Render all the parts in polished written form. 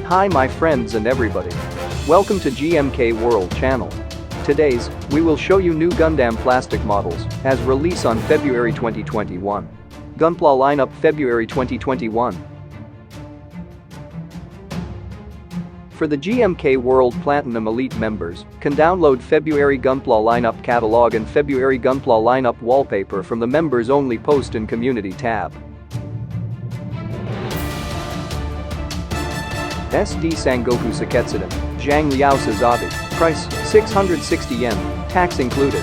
Hi my friends and everybody. Welcome to GMK World channel. Today's, we will show you new Gundam plastic models as release on February 2021. Gunpla lineup February 2021. For the GMK World Platinum Elite members, can download February Gunpla lineup catalog and February Gunpla lineup wallpaper from the members only post and community tab. SD Sangoku Soketsuden, Zhang Liao Sazabi, price 660 yen, tax included.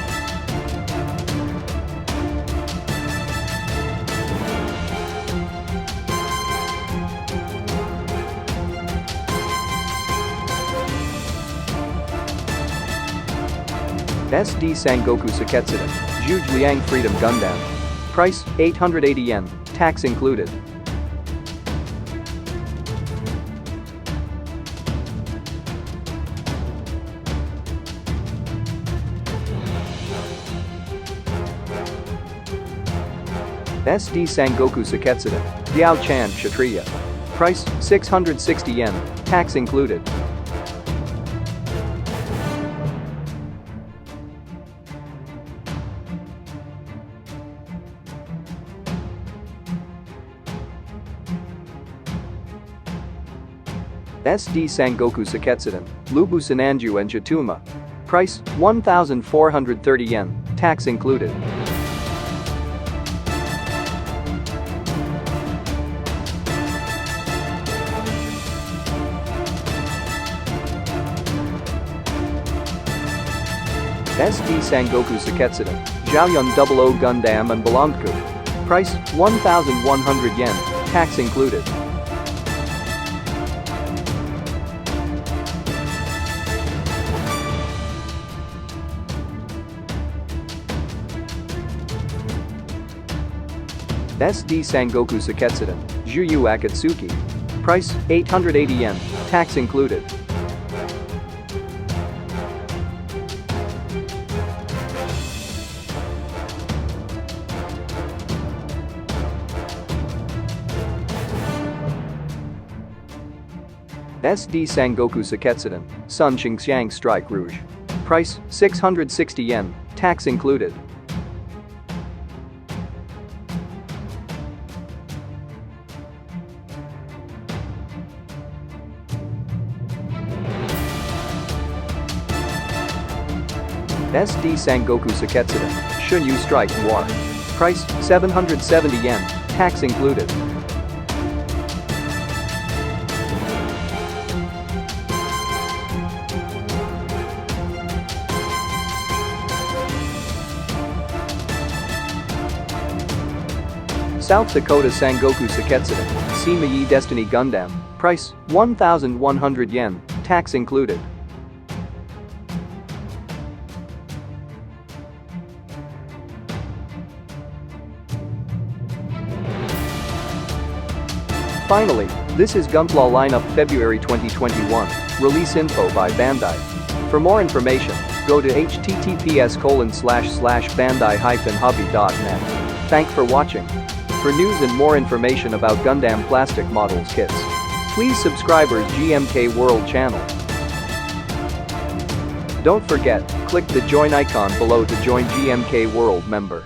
SD Sangoku Soketsuden, Zhuge Liang Freedom Gundam, price 880 yen, tax included. SD Sangoku Soketsuden, Diao Kshatriya, price 660 yen, tax included. SD Sangoku Soketsuden, LuBu Sinanju and Chituma, price 1,430 yen, tax included. SD Sangoku Soketsuden, ZhaoYun OO Gundam and Bilongqu, price 1,100 yen, tax included. SD Sangoku Soketsuden, Zhou Akatsuki, price 880 yen, tax included. SD Sangoku Soketsuden, Shangxiang Strike Rouge, price 660 yen, tax included. SD Sangoku Soketsuden, Shunyu Strike Noir, price 770 yen, tax included. South Dakota Sangoku Soketsuden, Sima Destiny Gundam, price 1,100 yen, tax included. Finally, this is Gunpla lineup February 2021, release info by Bandai. For more information, go to https://bandai-hobby.net. Thanks for watching. For news and more information about Gundam plastic models kits, please subscribe our GMK World channel. Don't forget, click the join icon below to join GMK World member.